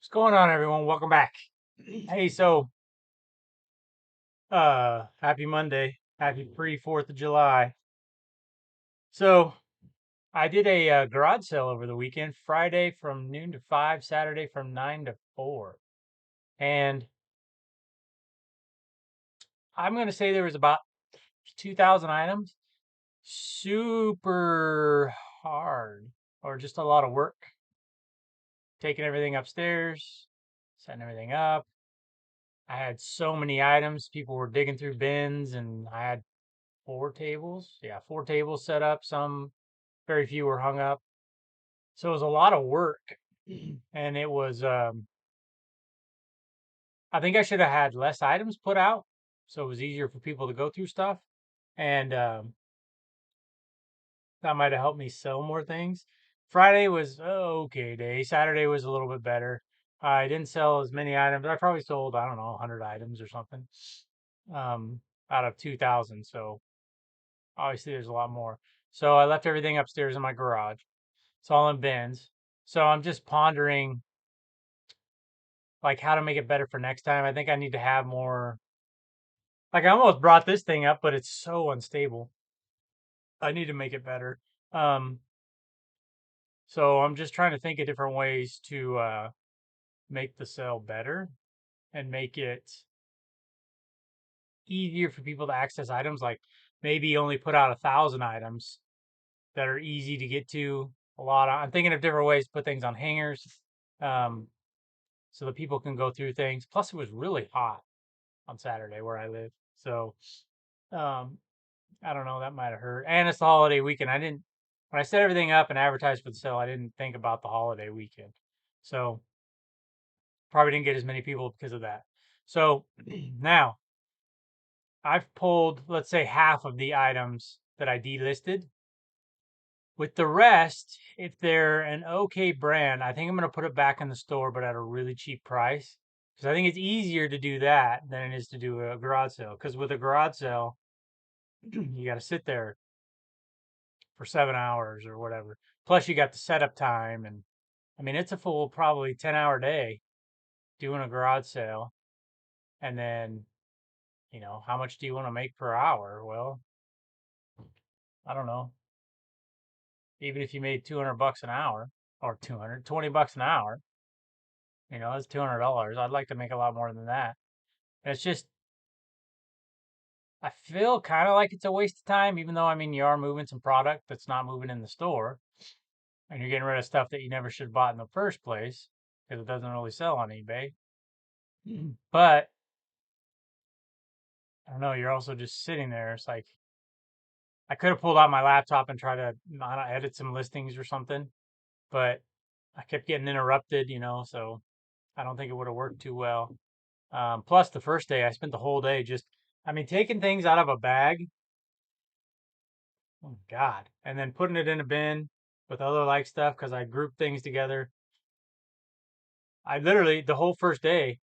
What's going on, everyone? Welcome back. Hey, so happy Monday. Happy pre-4th of July. So I did a garage sale over the weekend, Friday from noon to 5, Saturday from 9 to 4. And I'm going to say there was about 2,000 items. Super hard, or just a lot of work. Taking everything upstairs, setting everything up. I had so many items. People were digging through bins, and I had 4 tables. Yeah, 4 tables set up. Some, very few were hung up. So it was a lot of work. And it was, I think I should have had less items put out. So it was easier for people to go through stuff. And that might have helped me sell more things. Friday was okay day. Saturday was a little bit better. I didn't sell as many items. I probably sold, I don't know, 100 items or something, um, out of 2,000. So obviously there's a lot more. So I left everything upstairs in my garage. It's all in bins. So I'm just pondering like how to make it better for next time. I think I need to have more. Like I almost brought this thing up, but it's so unstable. I need to make it better. Um, so I'm just trying to think of different ways to make the sale better and make it easier for people to access items. Like maybe only put out 1,000 items that are easy to get to. I'm thinking of different ways to put things on hangers. Um, so that people can go through things. Plus, it was really hot on Saturday where I live. So, um, I don't know, that might have hurt. And it's the holiday weekend. When I set everything up and advertised for the sale, I didn't think about the holiday weekend. So, probably didn't get as many people because of that. So, now I've pulled, let's say, half of the items that I delisted. With the rest, if they're an okay brand, I think I'm going to put it back in the store, but at a really cheap price. Because I think it's easier to do that than it is to do a garage sale. Because with a garage sale, you got to sit there for 7 hours or whatever. Plus, you got the setup time. And I mean, it's a full, probably 10-hour day doing a garage sale. And then, how much do you want to make per hour? Well, I don't know. Even if you made 200 bucks an hour or 220 bucks an hour, that's $200. I'd like to make a lot more than that. And it's just, I feel kind of like it's a waste of time, even though, I mean, you are moving some product that's not moving in the store, and you're getting rid of stuff that you never should have bought in the first place because it doesn't really sell on eBay. But I don't know, you're also just sitting there. It's like, I could have pulled out my laptop and tried to not edit some listings or something, but I kept getting interrupted, so I don't think it would have worked too well. Plus, the first day, I spent the whole day just, I mean, taking things out of a bag. Oh God. And then putting it in a bin with other like stuff because I grouped things together. I literally, the whole first day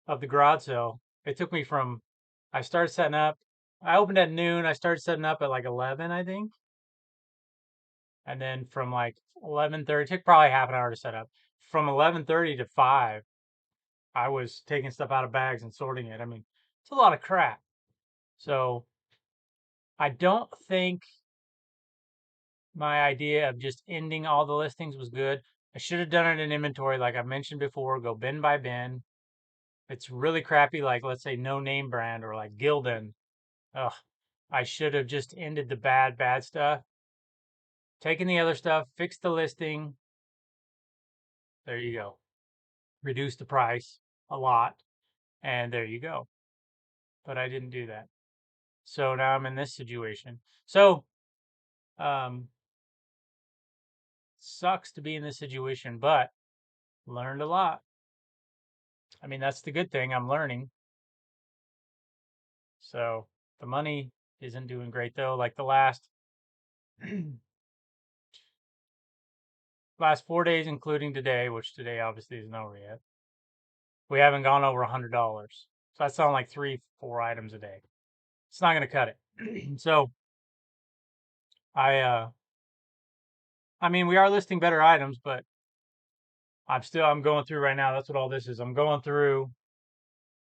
of the garage sale, it took me from, I started setting up, I opened at noon. I started setting up at like 11, I think. And then from like 11:30, it took probably half an hour to set up. From 11:30 to 5, I was taking stuff out of bags and sorting it. I mean, it's a lot of crap. So I don't think my idea of just ending all the listings was good. I should have done it in inventory, like I mentioned before, go bin by bin. It's really crappy, like let's say no name brand or like Gildan. Ugh, I should have just ended the bad stuff, taken the other stuff, fixed the listing. There you go. Reduce the price a lot, and there you go. But I didn't do that. So now I'm in this situation. So, um, sucks to be in this situation, but learned a lot. I mean, that's the good thing. I'm learning. So the money isn't doing great though. Like the last 4 days, including today, which today obviously isn't over yet, we haven't gone over $100. So that's on like 3, 4 items a day. It's not going to cut it. So I, uh, I mean, we are listing better items, but I'm going through right now. That's what all this is. I'm going through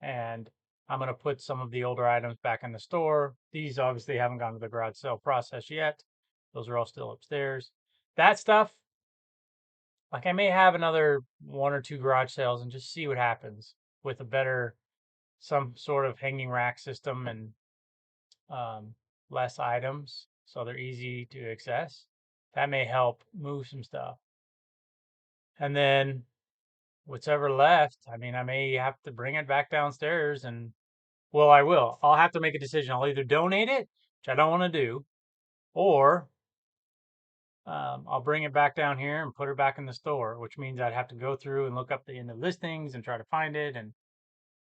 and I'm going to put some of the older items back in the store. These obviously haven't gone to the garage sale process yet. Those are all still upstairs. That stuff, like I may have another one or two garage sales and just see what happens with a better, some sort of hanging rack system and um, less items so they're easy to access. That may help move some stuff. And then what's ever left, I mean, I may have to bring it back downstairs and, well, I will. I'll have to make a decision. I'll either donate it, which I don't want to do, or I'll bring it back down here and put it back in the store, which means I'd have to go through and look up in the listings and try to find it, and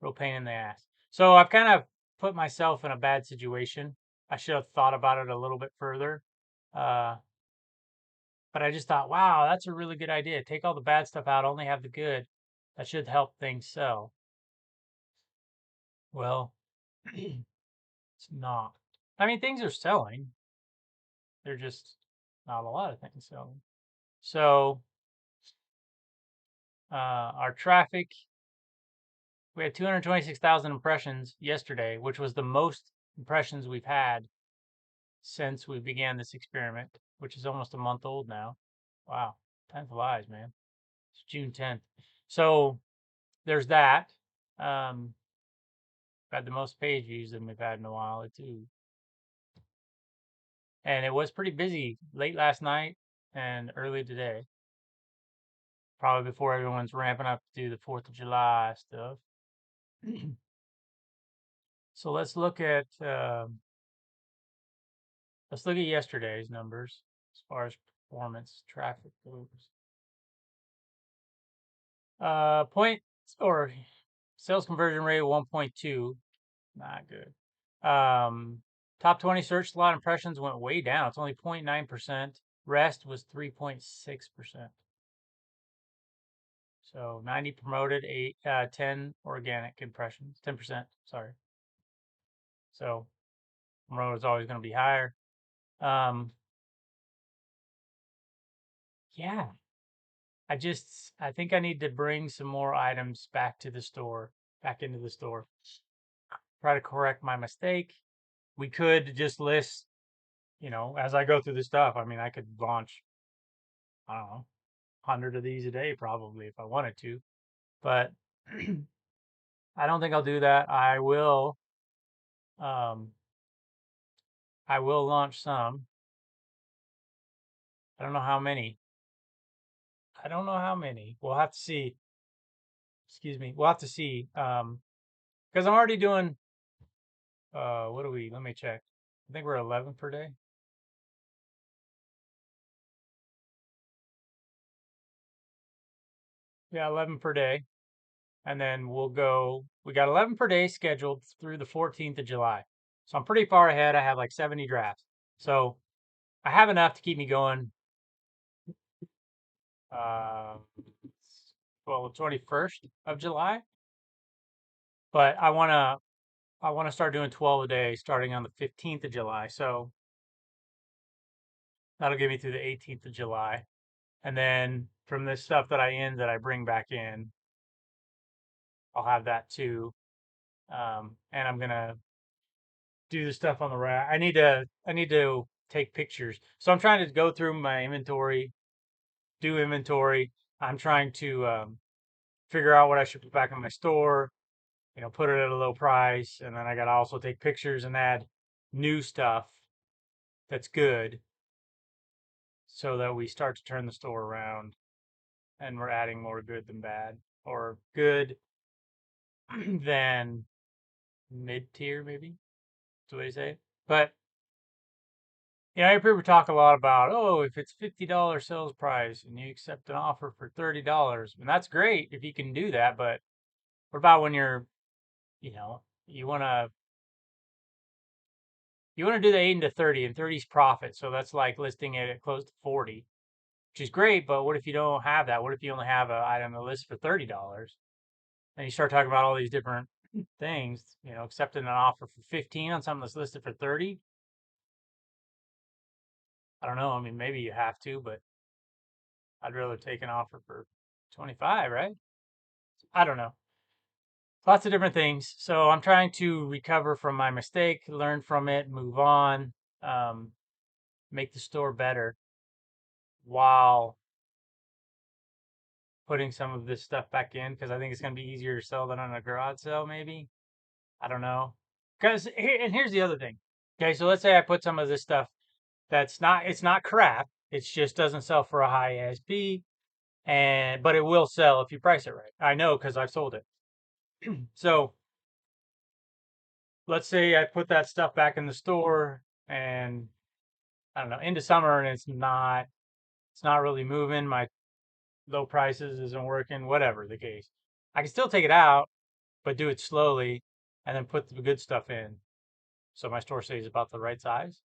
real pain in the ass. So I've kind of put myself in a bad situation. I should have thought about it a little bit further. Uh, but I just thought, wow, that's a really good idea. Take all the bad stuff out, only have the good. That should help things sell. Well, it's not. I mean, things are selling. They're just not a lot of things selling. So our traffic, we had 226,000 impressions yesterday, which was the most impressions we've had since we began this experiment, which is almost a month old now. Wow, time flies, man. It's June 10th. So there's that. Had the most page views than we've had in a while, too. And it was pretty busy late last night and early today. Probably before everyone's ramping up to do the 4th of July stuff. So let's look at yesterday's numbers as far as performance traffic goes. Point or sales conversion rate 1.2, not good. Top 20 search slot impressions went way down. It's only 0.9%. Rest was 3.6%. So 90 promoted, 10 organic impressions, 10%. Sorry. So promoted is always going to be higher. Yeah, I think I need to bring some more items back to the store, back into the store. Try to correct my mistake. We could just list, as I go through the stuff. I mean, I could launch, I don't know, 100 of these a day probably if I wanted to, but I don't think I'll do that. Um, I will launch some. I don't know how many. I don't know how many. We'll have to see. Excuse me. We'll have to see. Because I'm already doing. What do we? Let me check. I think we're 11 per day. Yeah, 11 per day. And then we got 11 per day scheduled through the 14th of July. So I'm pretty far ahead. I have like 70 drafts. So I have enough to keep me going. Uh, well, the 21st of July. But I want to start doing 12 a day starting on the 15th of July. So that'll get me through the 18th of July. And then from this stuff that I bring back in, I'll have that too. And I'm gonna do the stuff on the rack. I need to take pictures. So I'm trying to go through my inventory, do inventory. I'm trying to figure out what I should put back in my store, put it at a low price, and then I gotta also take pictures and add new stuff that's good so that we start to turn the store around and we're adding more good than bad or good than mid tier, maybe. That's what they say. But I hear people talk a lot about, oh, if it's $50 sales price and you accept an offer for $30, and that's great if you can do that. But what about when you know, you wanna do the 8 into 30, and 30 is profit, so that's like listing it at close to 40, which is great. But what if you don't have that? What if you only have an item to list for $30? And you start talking about all these different things, accepting an offer for 15 on something that's listed for 30. I don't know. I mean, maybe you have to, but I'd rather take an offer for 25, right? I don't know. Lots of different things. So I'm trying to recover from my mistake, learn from it, move on, um, make the store better while putting some of this stuff back in because I think it's going to be easier to sell than on a garage sale, maybe. I don't know. Because and here's the other thing. Okay, so let's say I put some of this stuff that's not it's not crap. It just doesn't sell for a high ASP, and but it will sell if you price it right. I know because I've sold it. So let's say I put that stuff back in the store, and I don't know into summer, and it's not really moving. My low prices isn't working. Whatever the case, I can still take it out, but do it slowly, and then put the good stuff in. So my store stays about the right size.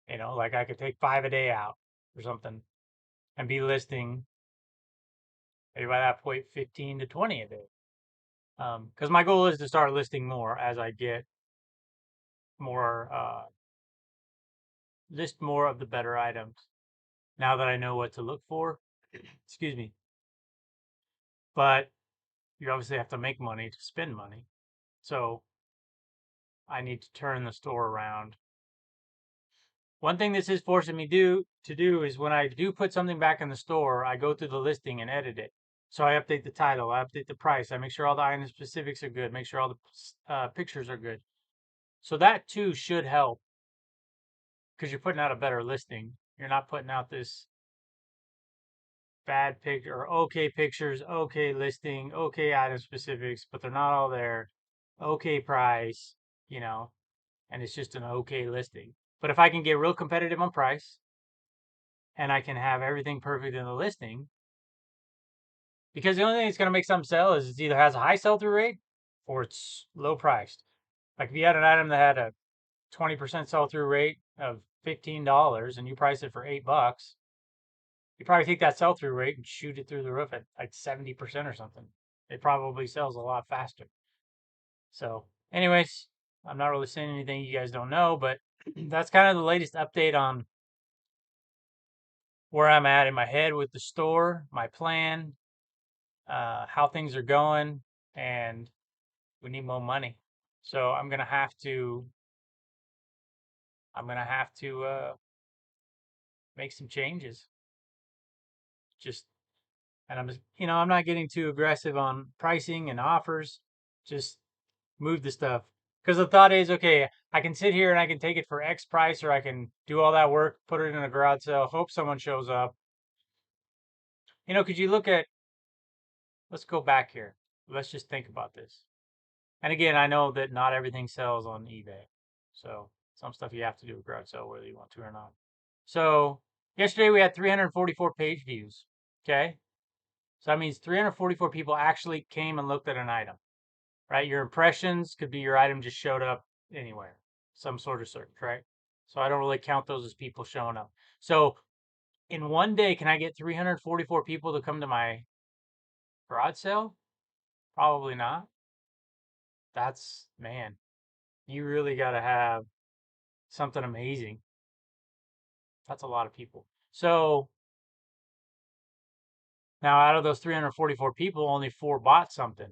Like I could take 5 a day out or something and be listing maybe by that point 15 to 20 a day. Because my goal is to start listing more as I get more, list more of the better items now that I know what to look for. Excuse me. But you obviously have to make money to spend money. So I need to turn the store around. One thing this is forcing me to do is when I do put something back in the store, I go through the listing and edit it. So I update the title, I update the price, I make sure all the item specifics are good, make sure all the pictures are good. So that too should help because you're putting out a better listing. You're not putting out this bad picture or okay pictures, okay listing, okay item specifics, but they're not all there. Okay price, you know, and it's just an okay listing. But if I can get real competitive on price and I can have everything perfect in the listing, because the only thing that's going to make something sell is it either has a high sell through rate or it's low priced. Like if you had an item that had a 20% sell through rate of $15 and you price it for $8, you probably take that sell through rate and shoot it through the roof at like 70% or something. It probably sells a lot faster. So, anyways, I'm not really saying anything you guys don't know, but that's kind of the latest update on where I'm at in my head with the store, my plan, how things are going, and we need more money. So I'm gonna have to make some changes. Just and I'm not getting too aggressive on pricing and offers. Just move the stuff because the thought is, okay, I can sit here and I can take it for X price, or I can do all that work, put it in a garage sale, hope someone shows up. Could you look at? Let's go back here. Let's just think about this. And again, I know that not everything sells on eBay, so some stuff you have to do a garage sale whether you want to or not. So yesterday we had 344 page views. Okay. So that means 344 people actually came and looked at an item, right? Your impressions could be your item just showed up anywhere, some sort of search, right? So I don't really count those as people showing up. So in one day, can I get 344 people to come to my garage sale? Probably not. Man, you really got to have something amazing. That's a lot of people. So now out of those 344 people, only four bought something.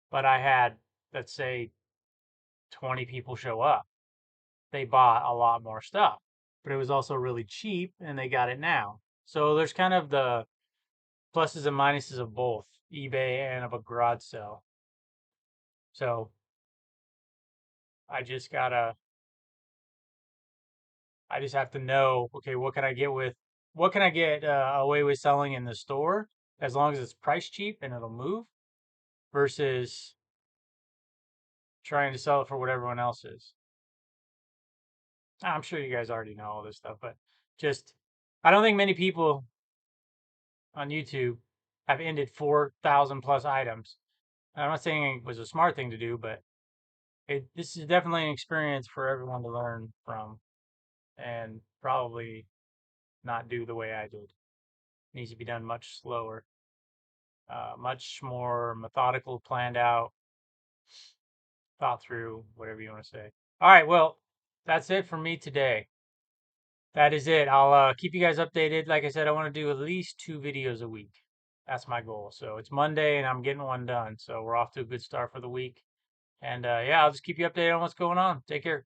But I had, let's say, 20 people show up. They bought a lot more stuff, but it was also really cheap and they got it now. So there's kind of the pluses and minuses of both eBay and of a garage sale. So I just gotta, I just have to know, okay, what can I get away with selling in the store as long as it's price cheap and it'll move versus trying to sell it for what everyone else is. I'm sure you guys already know all this stuff, but just, I don't think many people on YouTube have ended 4,000 plus items. I'm not saying it was a smart thing to do, but this is definitely an experience for everyone to learn from and probably not do the way I did. It needs to be done much slower, much more methodical, planned out, thought through, whatever you want to say. All right, well, that's it for me today. that is it. I'll keep you guys updated. Like I said, I want to do at least 2 videos a week. That's my goal. So it's Monday and I'm getting one done. So we're off to a good start for the week. And yeah, I'll just keep you updated on what's going on. Take care.